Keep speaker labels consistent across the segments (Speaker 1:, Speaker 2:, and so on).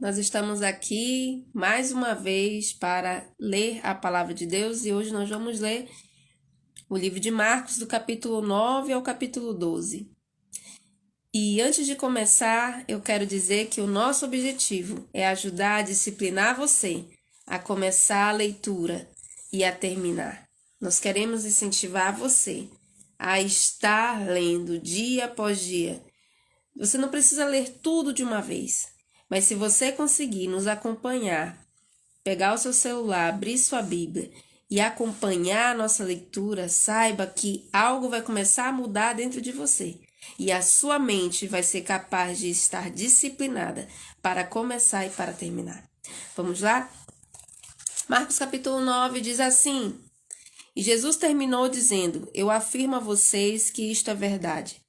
Speaker 1: Nós estamos aqui mais uma vez para ler a palavra de Deus e hoje nós vamos ler o livro de Marcos, do capítulo 9 ao capítulo 12. E antes de começar, eu quero dizer que o nosso objetivo é ajudar a disciplinar você a começar a leitura e a terminar. Nós queremos incentivar você a estar lendo dia após dia. Você não precisa ler tudo de uma vez, mas se você conseguir nos acompanhar, pegar o seu celular, abrir sua Bíblia e acompanhar a nossa leitura, saiba que algo vai começar a mudar dentro de você e a sua mente vai ser capaz de estar disciplinada para começar e para terminar. Vamos lá? Marcos capítulo 9 diz assim: E Jesus terminou dizendo: Eu afirmo a vocês que isto é verdade.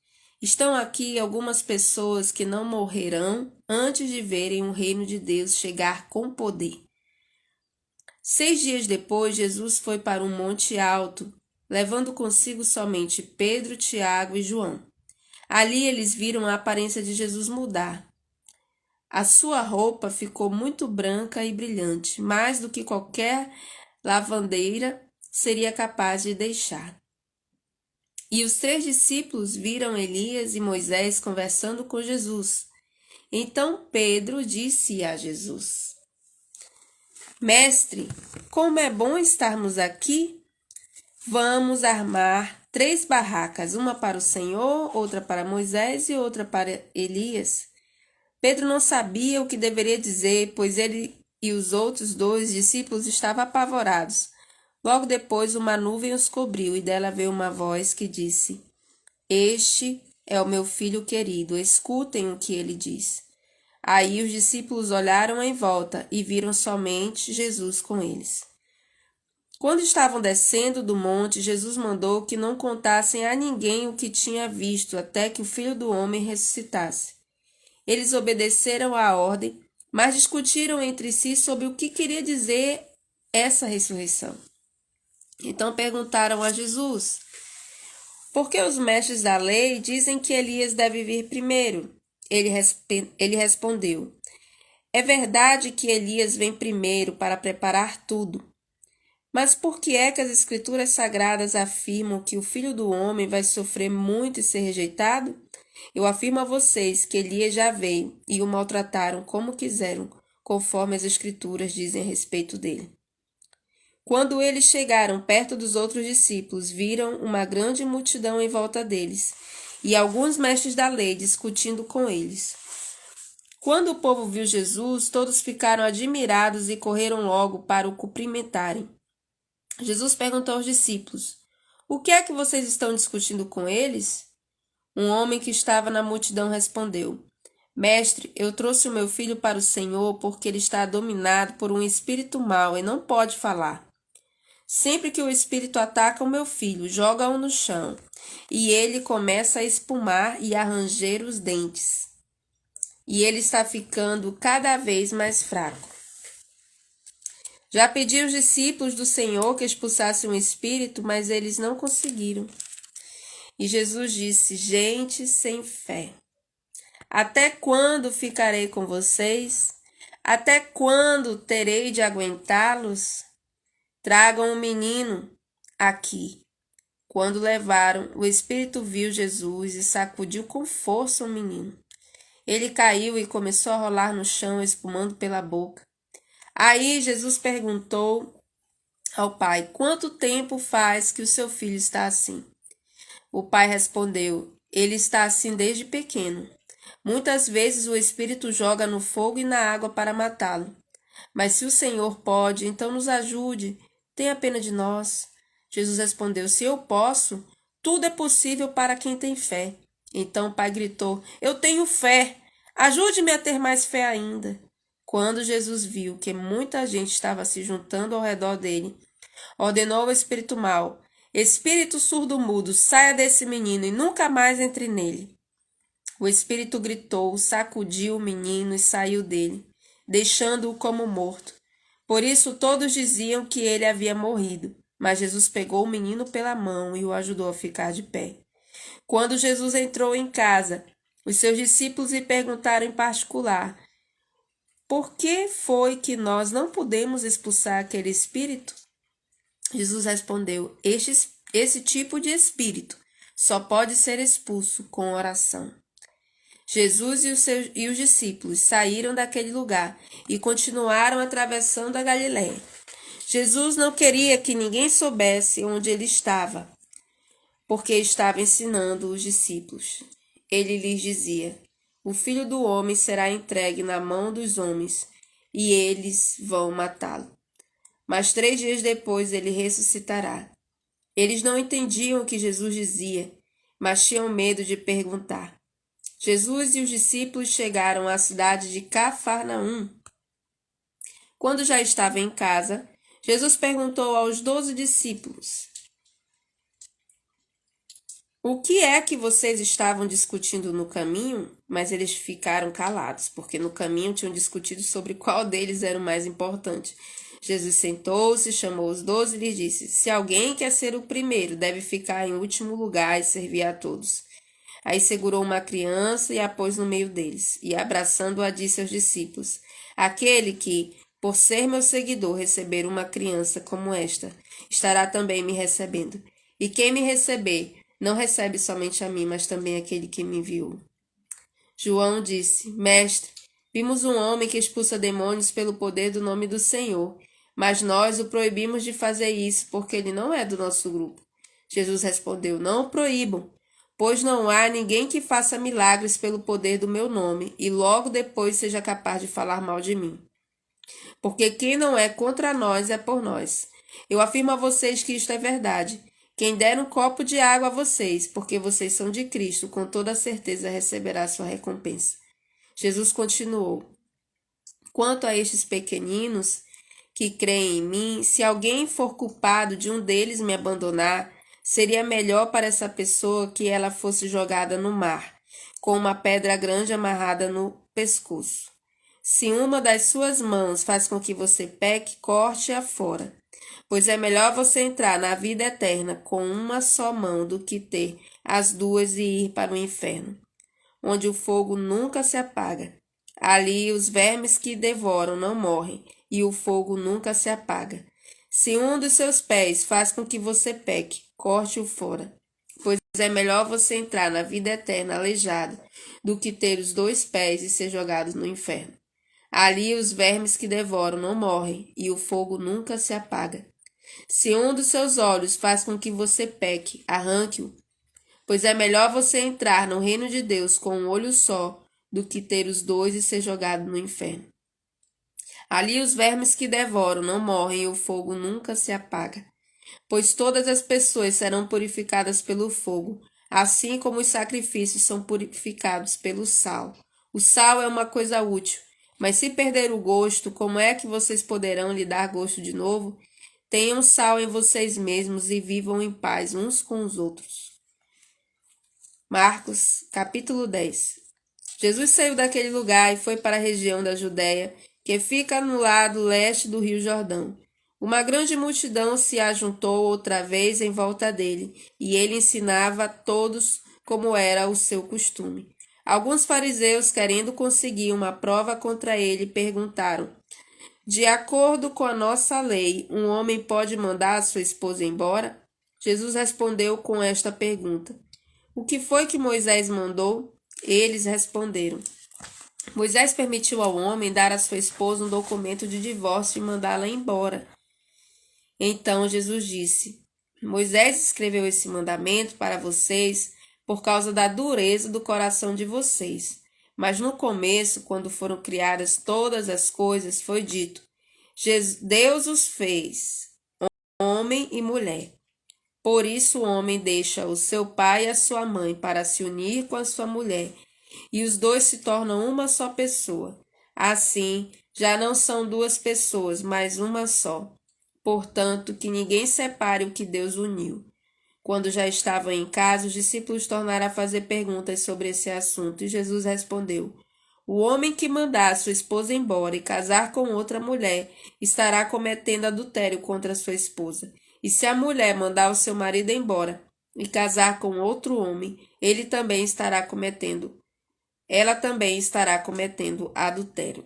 Speaker 1: Estão aqui algumas pessoas que não morrerão antes de verem o reino de Deus chegar com poder. 6 dias depois, Jesus foi para um monte alto, levando consigo somente Pedro, Tiago e João. Ali eles viram a aparência de Jesus mudar. A sua roupa ficou muito branca e brilhante, mais do que qualquer lavandeira seria capaz de deixar. E os 3 discípulos viram Elias e Moisés conversando com Jesus. Então Pedro disse a Jesus: Mestre, como é bom estarmos aqui! Vamos armar 3 barracas, uma para o Senhor, outra para Moisés e outra para Elias. Pedro não sabia o que deveria dizer, pois ele e os outros 2 discípulos estavam apavorados. Logo depois uma nuvem os cobriu e dela veio uma voz que disse: Este é o meu filho querido, escutem o que ele diz. Aí os discípulos olharam em volta e viram somente Jesus com eles. Quando estavam descendo do monte, Jesus mandou que não contassem a ninguém o que tinha visto, até que o Filho do Homem ressuscitasse. Eles obedeceram à ordem, mas discutiram entre si sobre o que queria dizer essa ressurreição. Então perguntaram a Jesus: Por que os mestres da lei dizem que Elias deve vir primeiro? Ele respondeu: É verdade que Elias vem primeiro para preparar tudo. Mas por que é que as Escrituras Sagradas afirmam que o Filho do Homem vai sofrer muito e ser rejeitado? Eu afirmo a vocês que Elias já veio e o maltrataram como quiseram, conforme as Escrituras dizem a respeito dele. Quando eles chegaram perto dos outros discípulos, viram uma grande multidão em volta deles e alguns mestres da lei discutindo com eles. Quando o povo viu Jesus, todos ficaram admirados e correram logo para o cumprimentarem. Jesus perguntou aos discípulos: O que é que vocês estão discutindo com eles? Um homem que estava na multidão respondeu: Mestre, eu trouxe o meu filho para o Senhor porque ele está dominado por um espírito mau e não pode falar. Sempre que o espírito ataca o meu filho, joga-o no chão, e ele começa a espumar e a ranger os dentes. E ele está ficando cada vez mais fraco. Já pedi aos discípulos do Senhor que expulsassem o espírito, mas eles não conseguiram. E Jesus disse: Gente sem fé, até quando ficarei com vocês? Até quando terei de aguentá-los? Tragam o menino aqui. Quando levaram, o espírito viu Jesus e sacudiu com força o menino. Ele caiu e começou a rolar no chão, espumando pela boca. Aí Jesus perguntou ao pai: Quanto tempo faz que o seu filho está assim? O pai respondeu: Ele está assim desde pequeno. Muitas vezes o espírito joga no fogo e na água para matá-lo. Mas se o Senhor pode, então nos ajude. Tenha pena de nós. Jesus respondeu: Se eu posso, tudo é possível para quem tem fé. Então o pai gritou: Eu tenho fé. Ajude-me a ter mais fé ainda. Quando Jesus viu que muita gente estava se juntando ao redor dele, ordenou ao espírito mau: Espírito surdo-mudo, saia desse menino e nunca mais entre nele. O espírito gritou, sacudiu o menino e saiu dele, deixando-o como morto. Por isso todos diziam que ele havia morrido. Mas Jesus pegou o menino pela mão e o ajudou a ficar de pé. Quando Jesus entrou em casa, os seus discípulos lhe perguntaram em particular: por que foi que nós não pudemos expulsar aquele espírito? Jesus respondeu: esse tipo de espírito só pode ser expulso com oração. Jesus e os discípulos saíram daquele lugar e continuaram atravessando a Galiléia. Jesus não queria que ninguém soubesse onde ele estava, porque estava ensinando os discípulos. Ele lhes dizia: o Filho do Homem será entregue na mão dos homens, e eles vão matá-lo. Mas 3 dias depois ele ressuscitará. Eles não entendiam o que Jesus dizia, mas tinham medo de perguntar. Jesus e os discípulos chegaram à cidade de Cafarnaum. Quando já estava em casa, Jesus perguntou aos 12 discípulos: o que é que vocês estavam discutindo no caminho? Mas eles ficaram calados, porque no caminho tinham discutido sobre qual deles era o mais importante. Jesus sentou-se, chamou os 12 e lhes disse: se alguém quer ser o primeiro, deve ficar em último lugar e servir a todos. Aí segurou uma criança e a pôs no meio deles, e abraçando-a disse aos discípulos: aquele que, por ser meu seguidor, receber uma criança como esta, estará também me recebendo. E quem me receber, não recebe somente a mim, mas também aquele que me enviou. João disse: mestre, vimos um homem que expulsa demônios pelo poder do nome do Senhor, mas nós o proibimos de fazer isso, porque ele não é do nosso grupo. Jesus respondeu: não o proíbam, pois não há ninguém que faça milagres pelo poder do meu nome, e logo depois seja capaz de falar mal de mim. Porque quem não é contra nós é por nós. Eu afirmo a vocês que isto é verdade. Quem der um copo de água a vocês, porque vocês são de Cristo, com toda certeza receberá sua recompensa. Jesus continuou: quanto a estes pequeninos que creem em mim, se alguém for culpado de um deles me abandonar, seria melhor para essa pessoa que ela fosse jogada no mar, com uma pedra grande amarrada no pescoço. Se uma das suas mãos faz com que você peque, corte-a fora. Pois é melhor você entrar na vida eterna com uma só mão do que ter as duas e ir para o inferno, onde o fogo nunca se apaga. Ali os vermes que devoram não morrem, e o fogo nunca se apaga. Se um dos seus pés faz com que você peque, corte-o fora. Pois é melhor você entrar na vida eterna aleijado do que ter os 2 pés e ser jogado no inferno. Ali os vermes que devoram não morrem, e o fogo nunca se apaga. Se um dos seus olhos faz com que você peque, arranque-o, pois é melhor você entrar no reino de Deus com um olho só do que ter os 2 e ser jogado no inferno. Ali os vermes que devoram não morrem e o fogo nunca se apaga, pois todas as pessoas serão purificadas pelo fogo, assim como os sacrifícios são purificados pelo sal. O sal é uma coisa útil, mas se perder o gosto, como é que vocês poderão lhe dar gosto de novo? Tenham sal em vocês mesmos e vivam em paz uns com os outros. Marcos, capítulo 10. Jesus saiu daquele lugar e foi para a região da Judéia, que fica no lado leste do rio Jordão. Uma grande multidão se ajuntou outra vez em volta dele, e ele ensinava a todos como era o seu costume. Alguns fariseus, querendo conseguir uma prova contra ele, perguntaram: de acordo com a nossa lei, um homem pode mandar a sua esposa embora? Jesus respondeu com esta pergunta: o que foi que Moisés mandou? Eles responderam: Moisés permitiu ao homem dar à sua esposa um documento de divórcio e mandá-la embora. Então Jesus disse: Moisés escreveu esse mandamento para vocês por causa da dureza do coração de vocês. Mas no começo, quando foram criadas todas as coisas, foi dito: Deus os fez, homem e mulher. Por isso o homem deixa o seu pai e a sua mãe para se unir com a sua mulher, e os dois se tornam uma só pessoa. Assim, já não são 2 pessoas, mas uma só. Portanto, que ninguém separe o que Deus uniu. Quando já estavam em casa, os discípulos tornaram a fazer perguntas sobre esse assunto, e Jesus respondeu: o homem que mandar sua esposa embora e casar com outra mulher estará cometendo adultério contra sua esposa. E se a mulher mandar o seu marido embora e casar com outro homem, ela também estará cometendo adultério.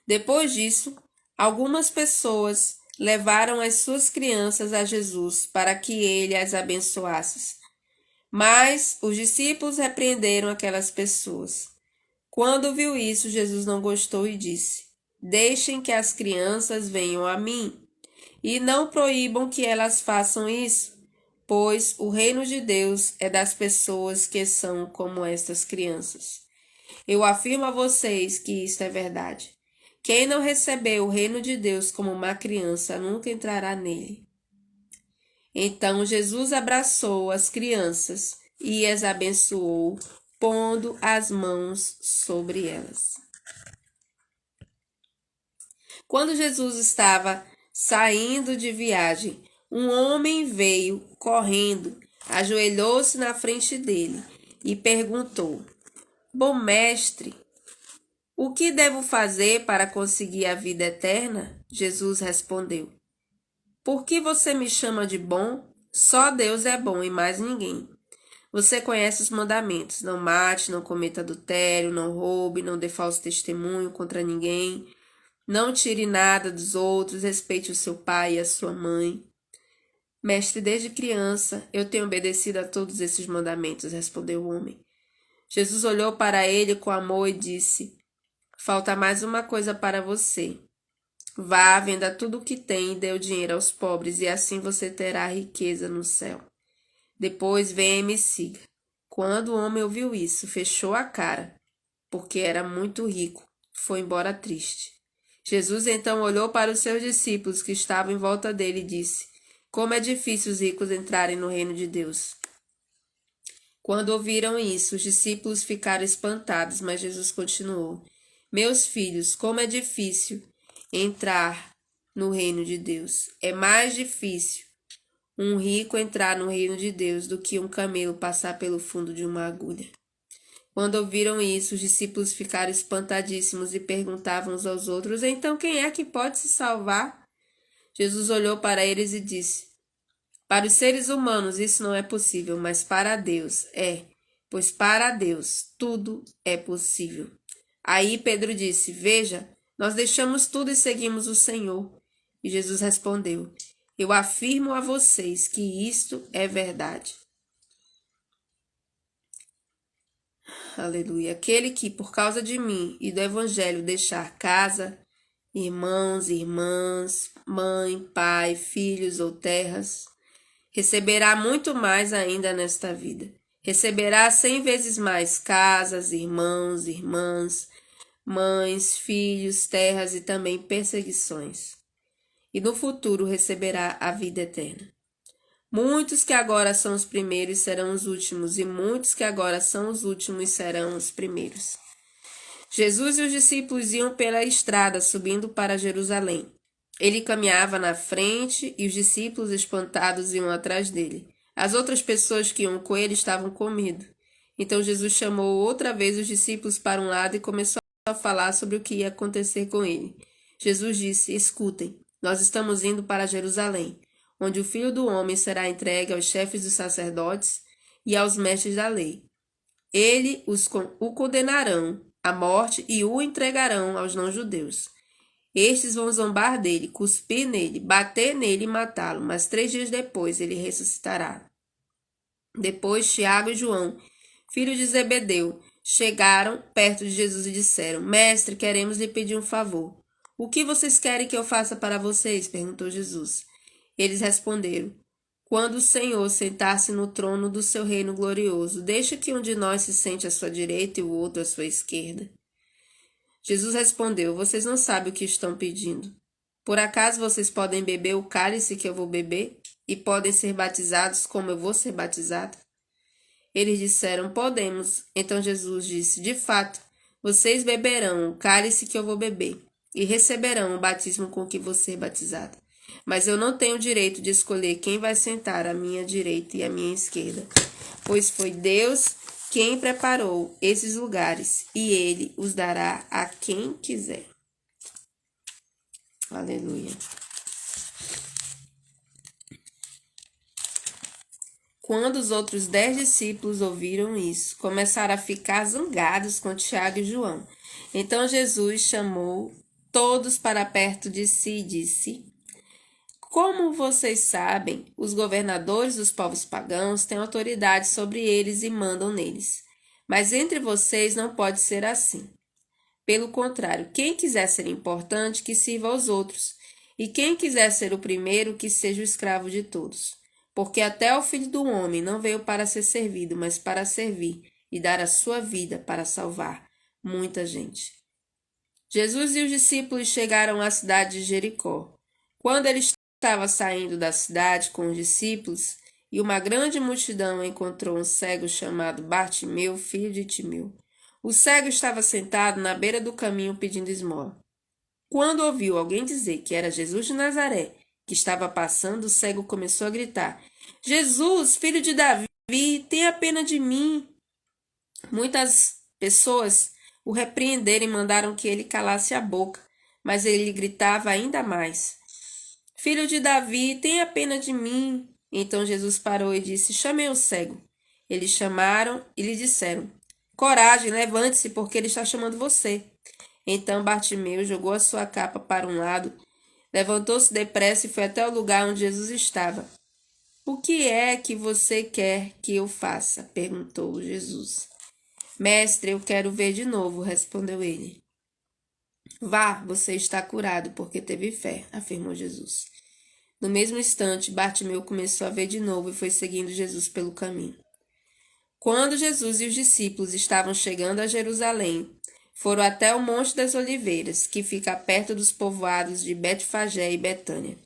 Speaker 1: Depois disso, algumas pessoas levaram as suas crianças a Jesus para que ele as abençoasse. Mas os discípulos repreenderam aquelas pessoas. Quando viu isso, Jesus não gostou e disse: Deixem que as crianças venham a mim, e não proíbam que elas façam isso, pois o reino de Deus é das pessoas que são como estas crianças. Eu afirmo a vocês que isto é verdade. Quem não recebeu o reino de Deus como uma criança nunca entrará nele. Então Jesus abraçou as crianças e as abençoou, pondo as mãos sobre elas. Quando Jesus estava saindo de viagem, um homem veio correndo, ajoelhou-se na frente dele e perguntou: Bom mestre, o que devo fazer para conseguir a vida eterna? Jesus respondeu: Por que você me chama de bom? Só Deus é bom e mais ninguém. Você conhece os mandamentos: não mate, não cometa adultério, não roube, não dê falso testemunho contra ninguém, não tire nada dos outros, respeite o seu pai e a sua mãe. Mestre, desde criança eu tenho obedecido a todos esses mandamentos, respondeu o homem. Jesus olhou para ele com amor e disse: Falta mais uma coisa para você. Vá, venda tudo o que tem e dê o dinheiro aos pobres, e assim você terá riqueza no céu. Depois venha e me siga. Quando o homem ouviu isso, fechou a cara, porque era muito rico. Foi embora triste. Jesus então olhou para os seus discípulos que estavam em volta dele e disse: Como é difícil os ricos entrarem no reino de Deus. Quando ouviram isso, os discípulos ficaram espantados, mas Jesus continuou: Meus filhos, como é difícil entrar no reino de Deus. É mais difícil um rico entrar no reino de Deus do que um camelo passar pelo fundo de uma agulha. Quando ouviram isso, os discípulos ficaram espantadíssimos e perguntavam uns aos outros: Então quem é que pode se salvar? Jesus olhou para eles e disse: Para os seres humanos isso não é possível, mas para Deus é, pois para Deus tudo é possível. Aí Pedro disse: Veja, nós deixamos tudo e seguimos o Senhor. E Jesus respondeu: Eu afirmo a vocês que isto é verdade. Aleluia. Aquele que, por causa de mim e do Evangelho, deixar casa, irmãos, irmãs, mãe, pai, filhos ou terras, receberá muito mais ainda nesta vida. Receberá 100 vezes mais casas, irmãos, irmãs, mães, filhos, terras e também perseguições. E no futuro receberá a vida eterna. Muitos que agora são os primeiros serão os últimos, e muitos que agora são os últimos serão os primeiros. Jesus e os discípulos iam pela estrada, subindo para Jerusalém. Ele caminhava na frente e os discípulos, espantados, iam atrás dele. As outras pessoas que iam com ele estavam com medo. Então Jesus chamou outra vez os discípulos para um lado e começou a falar sobre o que ia acontecer com ele. Jesus disse: Escutem, nós estamos indo para Jerusalém, onde o Filho do Homem será entregue aos chefes dos sacerdotes e aos mestres da lei. Eles o condenarão à morte e o entregarão aos não-judeus. Estes vão zombar dele, cuspir nele, bater nele e matá-lo, mas 3 dias depois ele ressuscitará. Depois Tiago e João, filhos de Zebedeu, chegaram perto de Jesus e disseram: Mestre, queremos lhe pedir um favor. O que vocês querem que eu faça para vocês? Perguntou Jesus. Eles responderam: Quando o Senhor sentar-se no trono do seu reino glorioso, deixa que um de nós se sente à sua direita e o outro à sua esquerda. Jesus respondeu: Vocês não sabem o que estão pedindo. Por acaso vocês podem beber o cálice que eu vou beber? E podem ser batizados como eu vou ser batizado? Eles disseram: Podemos. Então Jesus disse: De fato, vocês beberão o cálice que eu vou beber e receberão o batismo com que vou ser batizado. Mas eu não tenho o direito de escolher quem vai sentar à minha direita e à minha esquerda, pois foi Deus quem preparou esses lugares, e ele os dará a quem quiser. Aleluia. Quando os outros 10 discípulos ouviram isso, começaram a ficar zangados com Tiago e João. Então Jesus chamou todos para perto de si e disse: Como vocês sabem, os governadores dos povos pagãos têm autoridade sobre eles e mandam neles. Mas entre vocês não pode ser assim. Pelo contrário, quem quiser ser importante, que sirva aos outros, e quem quiser ser o primeiro, que seja o escravo de todos. Porque até o Filho do Homem não veio para ser servido, mas para servir e dar a sua vida para salvar muita gente. Jesus e os discípulos chegaram à cidade de Jericó. Quando ele estava saindo da cidade com os discípulos, e uma grande multidão encontrou um cego chamado Bartimeu, filho de Timeu. O cego estava sentado na beira do caminho pedindo esmola. Quando ouviu alguém dizer que era Jesus de Nazaré, que estava passando, o cego começou a gritar: Jesus, filho de Davi, tenha pena de mim. Muitas pessoas o repreenderam e mandaram que ele calasse a boca, mas ele gritava ainda mais: Filho de Davi, tenha pena de mim. Então Jesus parou e disse: Chamei o cego. Eles chamaram e lhe disseram: Coragem, levante-se, porque ele está chamando você. Então Bartimeu jogou a sua capa para um lado, levantou-se depressa e foi até o lugar onde Jesus estava. O que é que você quer que eu faça? Perguntou Jesus. Mestre, eu quero ver de novo, respondeu ele. Vá, você está curado, porque teve fé, afirmou Jesus. No mesmo instante, Bartimeu começou a ver de novo e foi seguindo Jesus pelo caminho. Quando Jesus e os discípulos estavam chegando a Jerusalém, foram até o Monte das Oliveiras, que fica perto dos povoados de Betfagé e Betânia.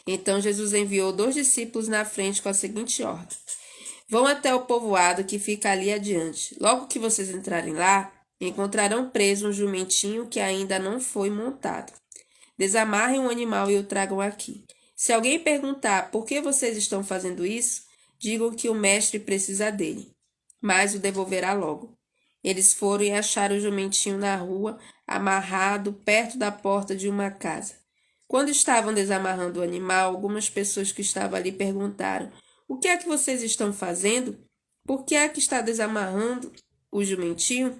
Speaker 1: Então Jesus enviou 2 discípulos na frente com a seguinte ordem: Vão até o povoado que fica ali adiante. Logo que vocês entrarem lá, encontrarão preso um jumentinho que ainda não foi montado. Desamarrem o animal e o tragam aqui. Se alguém perguntar por que vocês estão fazendo isso, digam que o mestre precisa dele, mas o devolverá logo. Eles foram e acharam o jumentinho na rua, amarrado perto da porta de uma casa. Quando estavam desamarrando o animal, algumas pessoas que estavam ali perguntaram: O que é que vocês estão fazendo? Por que é que está desamarrando o jumentinho?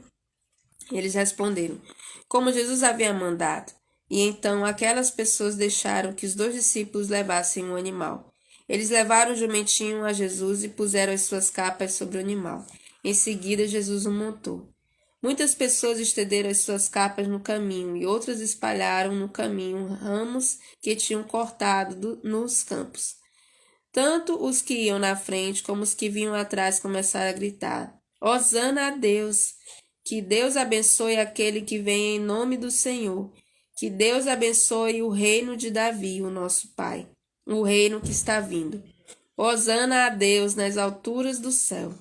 Speaker 1: Eles responderam: Como Jesus havia mandado. E então aquelas pessoas deixaram que os 2 discípulos levassem o animal. Eles levaram o jumentinho a Jesus e puseram as suas capas sobre o animal. Em seguida, Jesus o montou. Muitas pessoas estenderam as suas capas no caminho e outras espalharam no caminho ramos que tinham cortado nos campos. Tanto os que iam na frente como os que vinham atrás começaram a gritar: Hosana a Deus! Que Deus abençoe aquele que vem em nome do Senhor. Que Deus abençoe o reino de Davi, o nosso Pai, o reino que está vindo. Hosana a Deus nas alturas do céu.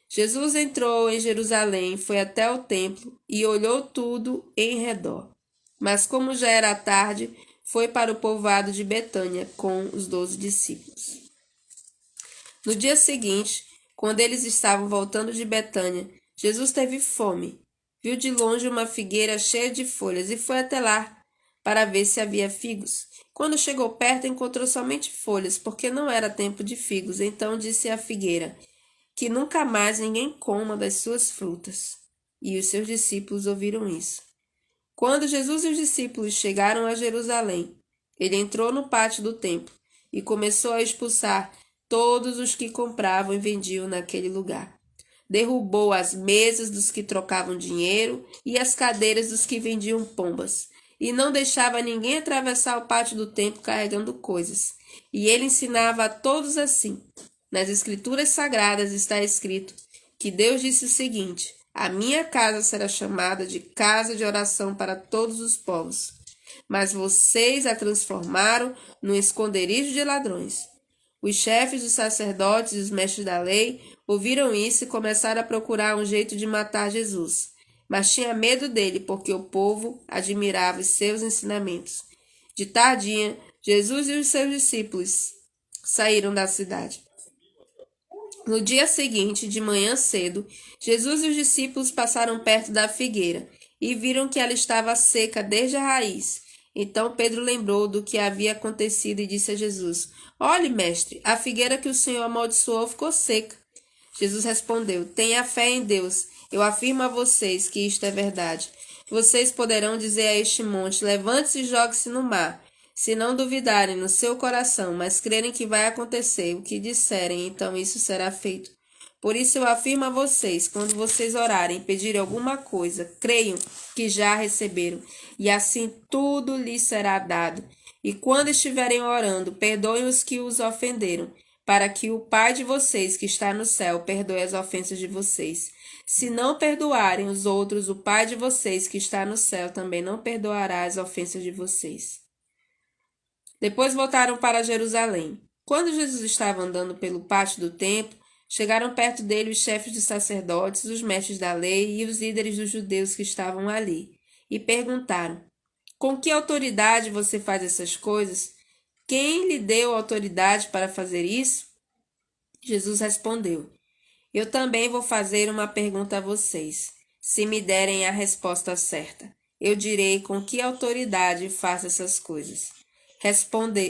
Speaker 1: Jesus entrou em Jerusalém, foi até o templo e olhou tudo em redor. Mas como já era tarde, foi para o povoado de Betânia com os 12 discípulos. No dia seguinte, quando eles estavam voltando de Betânia, Jesus teve fome. Viu de longe uma figueira cheia de folhas e foi até lá para ver se havia figos. Quando chegou perto, encontrou somente folhas, porque não era tempo de figos. Então disse à figueira: Que nunca mais ninguém coma das suas frutas. E os seus discípulos ouviram isso. Quando Jesus e os discípulos chegaram a Jerusalém, ele entrou no pátio do templo e começou a expulsar todos os que compravam e vendiam naquele lugar. Derrubou as mesas dos que trocavam dinheiro e as cadeiras dos que vendiam pombas, e não deixava ninguém atravessar o pátio do templo carregando coisas. E ele ensinava a todos assim. Nas Escrituras Sagradas está escrito que Deus disse o seguinte: A minha casa será chamada de casa de oração para todos os povos. Mas vocês a transformaram num esconderijo de ladrões. Os chefes dos sacerdotes e os mestres da lei ouviram isso e começaram a procurar um jeito de matar Jesus. Mas tinha medo dele, porque o povo admirava os seus ensinamentos. De tardinha, Jesus e os seus discípulos saíram da cidade. No dia seguinte, de manhã cedo, Jesus e os discípulos passaram perto da figueira e viram que ela estava seca desde a raiz. Então Pedro lembrou do que havia acontecido e disse a Jesus: Olhe, mestre, a figueira que o Senhor amaldiçoou ficou seca. Jesus respondeu: Tenha fé em Deus. Eu afirmo a vocês que isto é verdade. vocês poderão dizer a este monte: levante-se e jogue-se no mar. Se não duvidarem no seu coração, mas crerem que vai acontecer o que disserem, então isso será feito. Por isso eu afirmo a vocês, quando vocês orarem e pedirem alguma coisa, creiam que já receberam, e assim tudo lhes será dado. E quando estiverem orando, perdoem os que os ofenderam, para que o Pai de vocês, que está no céu, perdoe as ofensas de vocês. Se não perdoarem os outros, o Pai de vocês, que está no céu, também não perdoará as ofensas de vocês. Depois voltaram para Jerusalém. Quando Jesus estava andando pelo pátio do templo, chegaram perto dele os chefes dos sacerdotes, os mestres da lei e os líderes dos judeus que estavam ali, e perguntaram: com que autoridade você faz essas coisas? Quem lhe deu autoridade para fazer isso? Jesus respondeu: eu também vou fazer uma pergunta a vocês. Se me derem a resposta certa, eu direi com que autoridade faço essas coisas.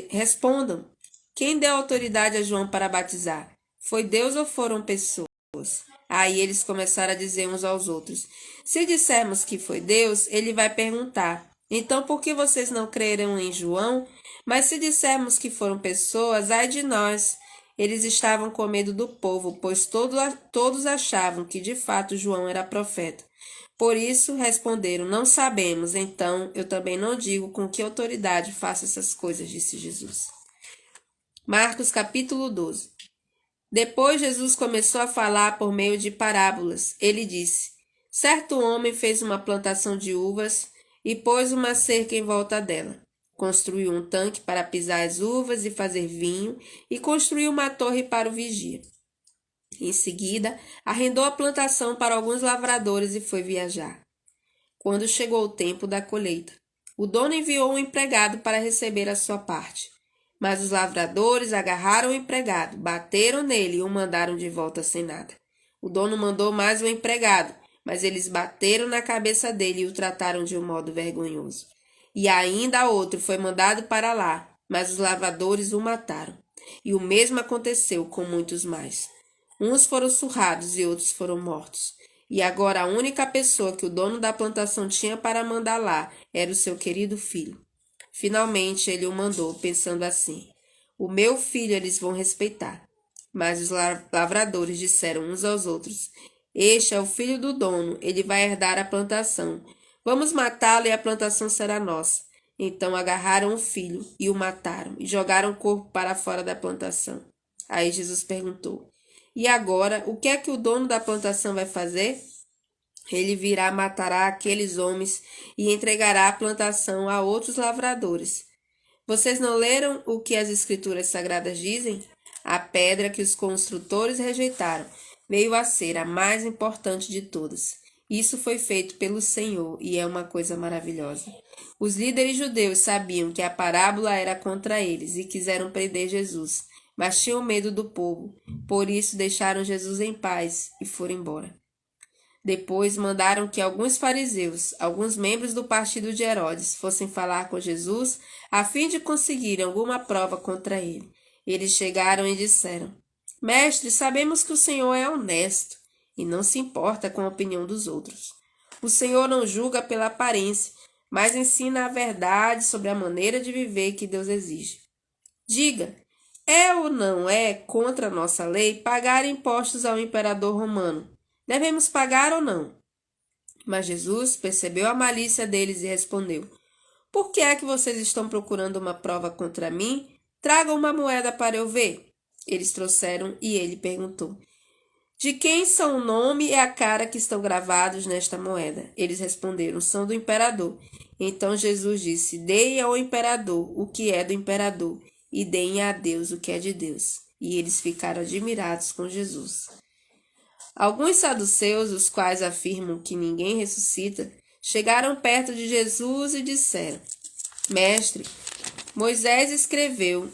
Speaker 1: Respondam. Quem deu autoridade a João para batizar? Foi Deus ou foram pessoas? Aí eles começaram a dizer uns aos outros: se dissermos que foi Deus, ele vai perguntar: então por que vocês não creram em João? Mas se dissermos que foram pessoas, ai de nós. Eles estavam com medo do povo, pois todos achavam que de fato João era profeta. Por isso responderam: não sabemos, então eu também não digo com que autoridade faço essas coisas, disse Jesus. Marcos capítulo 12. Depois Jesus começou a falar por meio de parábolas. Ele disse: certo homem fez uma plantação de uvas e pôs uma cerca em volta dela. Construiu um tanque para pisar as uvas e fazer vinho e construiu uma torre para o vigia. Em seguida, arrendou a plantação para alguns lavradores e foi viajar. Quando chegou o tempo da colheita, o dono enviou um empregado para receber a sua parte. Mas os lavradores agarraram o empregado, bateram nele e o mandaram de volta sem nada. O dono mandou mais um empregado, mas eles bateram na cabeça dele e o trataram de um modo vergonhoso. E ainda outro foi mandado para lá, mas os lavradores o mataram. E o mesmo aconteceu com muitos mais. Uns foram surrados e outros foram mortos. E agora a única pessoa que o dono da plantação tinha para mandar lá era o seu querido filho. Finalmente ele o mandou, pensando assim: o meu filho eles vão respeitar. Mas os lavradores disseram uns aos outros: este é o filho do dono, ele vai herdar a plantação. Vamos matá-lo e a plantação será nossa. Então agarraram o filho e o mataram, e jogaram o corpo para fora da plantação. Aí Jesus perguntou: e agora, o que é que o dono da plantação vai fazer? Ele virá, matará aqueles homens e entregará a plantação a outros lavradores. Vocês não leram o que as Escrituras Sagradas dizem? A pedra que os construtores rejeitaram veio a ser a mais importante de todas. Isso foi feito pelo Senhor e é uma coisa maravilhosa. Os líderes judeus sabiam que a parábola era contra eles e quiseram prender Jesus, mas tinham medo do povo. Por isso deixaram Jesus em paz e foram embora. Depois mandaram que alguns fariseus, alguns membros do partido de Herodes, fossem falar com Jesus a fim de conseguirem alguma prova contra ele. Eles chegaram e disseram: Mestre, sabemos que o Senhor é honesto e não se importa com a opinião dos outros. O Senhor não julga pela aparência, mas ensina a verdade sobre a maneira de viver que Deus exige. Diga, é ou não é contra a nossa lei pagar impostos ao imperador romano? Devemos pagar ou não? Mas Jesus percebeu a malícia deles e respondeu: Por que é que vocês estão procurando uma prova contra mim? Tragam uma moeda para eu ver. Eles trouxeram e ele perguntou: De quem são o nome e a cara que estão gravados nesta moeda? Eles responderam: São do imperador. Então Jesus disse: Deem ao imperador o que é do imperador e deem a Deus o que é de Deus. E eles ficaram admirados com Jesus. Alguns saduceus, os quais afirmam que ninguém ressuscita, chegaram perto de Jesus e disseram: Mestre, Moisés escreveu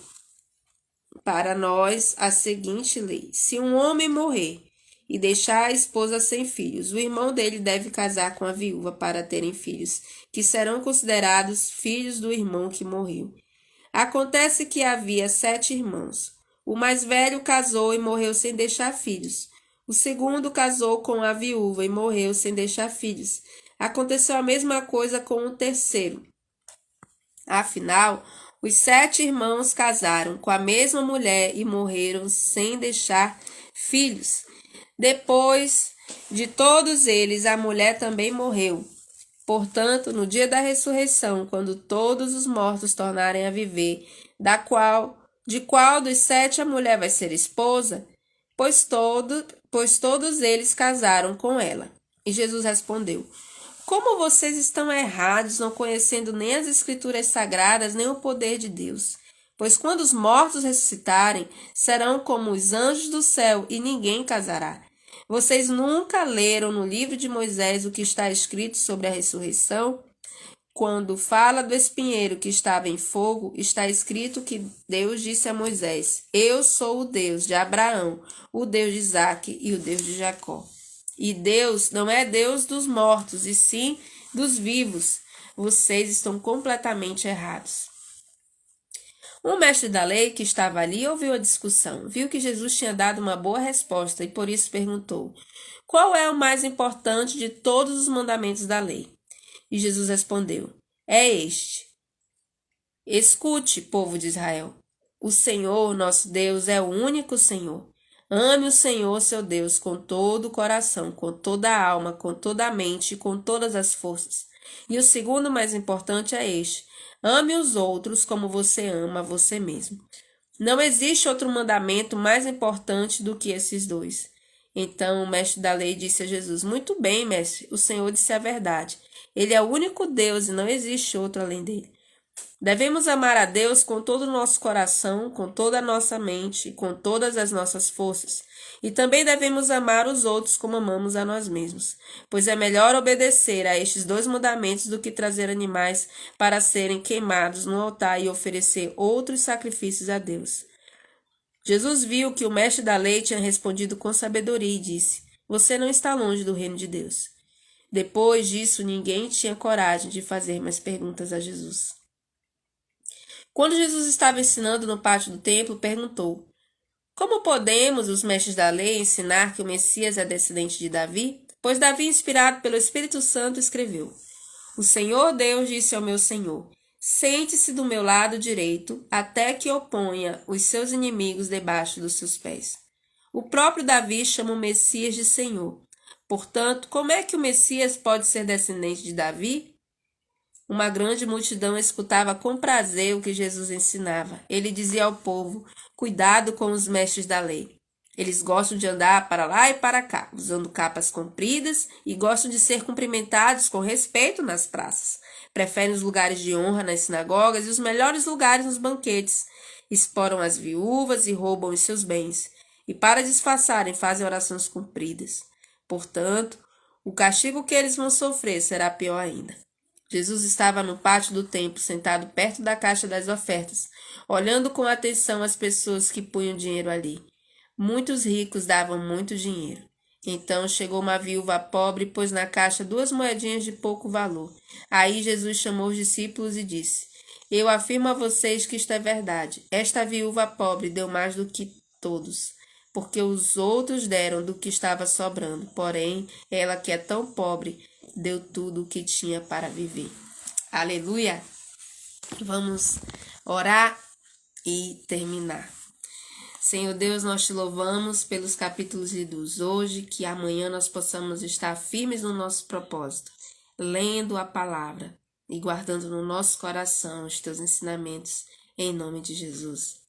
Speaker 1: para nós a seguinte lei: se um homem morrer e deixar a esposa sem filhos, o irmão dele deve casar com a viúva para terem filhos, que serão considerados filhos do irmão que morreu. Acontece que havia 7 irmãos. O mais velho casou e morreu sem deixar filhos. O segundo casou com a viúva e morreu sem deixar filhos. Aconteceu a mesma coisa com o terceiro. Afinal, os 7 irmãos casaram com a mesma mulher e morreram sem deixar filhos. Depois de todos eles, a mulher também morreu. Portanto, no dia da ressurreição, quando todos os mortos tornarem a viver, de qual dos 7 a mulher vai ser esposa? Pois todos eles casaram com ela. E Jesus respondeu: Como vocês estão errados, não conhecendo nem as Escrituras Sagradas, nem o poder de Deus? Pois quando os mortos ressuscitarem, serão como os anjos do céu, e ninguém casará. Vocês nunca leram no livro de Moisés o que está escrito sobre a ressurreição? Quando fala do espinheiro que estava em fogo, está escrito que Deus disse a Moisés: Eu sou o Deus de Abraão, o Deus de Isaque e o Deus de Jacó. E Deus não é Deus dos mortos, e sim dos vivos. Vocês estão completamente errados. Um mestre da lei que estava ali ouviu a discussão, viu que Jesus tinha dado uma boa resposta e por isso perguntou: Qual é o mais importante de todos os mandamentos da lei? E Jesus respondeu: É este: Escute, povo de Israel. O Senhor, nosso Deus, é o único Senhor. Ame o Senhor, seu Deus, com todo o coração, com toda a alma, com toda a mente e com todas as forças. E o segundo mais importante é este: ame os outros como você ama a você mesmo. Não existe outro mandamento mais importante do que esses dois. Então o mestre da lei disse a Jesus: Muito bem, mestre, o Senhor disse a verdade. Ele é o único Deus e não existe outro além dele. Devemos amar a Deus com todo o nosso coração, com toda a nossa mente e com todas as nossas forças. E também devemos amar os outros como amamos a nós mesmos, pois é melhor obedecer a estes 2 mandamentos do que trazer animais para serem queimados no altar e oferecer outros sacrifícios a Deus. Jesus viu que o mestre da lei tinha respondido com sabedoria e disse: Você não está longe do reino de Deus. Depois disso, ninguém tinha coragem de fazer mais perguntas a Jesus. Quando Jesus estava ensinando no pátio do templo, perguntou: Como podemos, os mestres da lei, ensinar que o Messias é descendente de Davi? Pois Davi, inspirado pelo Espírito Santo, escreveu: O Senhor Deus disse ao meu Senhor: Sente-se do meu lado direito, até que eu ponha os seus inimigos debaixo dos seus pés. O próprio Davi chama o Messias de Senhor. Portanto, como é que o Messias pode ser descendente de Davi? Uma grande multidão escutava com prazer o que Jesus ensinava. Ele dizia ao povo: Cuidado com os mestres da lei. Eles gostam de andar para lá e para cá, usando capas compridas e gostam de ser cumprimentados com respeito nas praças. Preferem os lugares de honra nas sinagogas e os melhores lugares nos banquetes. Exploram as viúvas e roubam os seus bens. E para disfarçarem, fazem orações compridas. Portanto, o castigo que eles vão sofrer será pior ainda. Jesus estava no pátio do templo, sentado perto da caixa das ofertas, olhando com atenção as pessoas que punham dinheiro ali. Muitos ricos davam muito dinheiro. Então chegou uma viúva pobre e pôs na caixa 2 moedinhas de pouco valor. Aí Jesus chamou os discípulos e disse: Eu afirmo a vocês que isto é verdade. Esta viúva pobre deu mais do que todos, porque os outros deram do que estava sobrando. Porém, ela que é tão pobre, deu tudo o que tinha para viver. Aleluia! Vamos orar e terminar. Senhor Deus, nós te louvamos pelos capítulos lidos hoje, que amanhã nós possamos estar firmes no nosso propósito, lendo a palavra e guardando no nosso coração os teus ensinamentos, em nome de Jesus.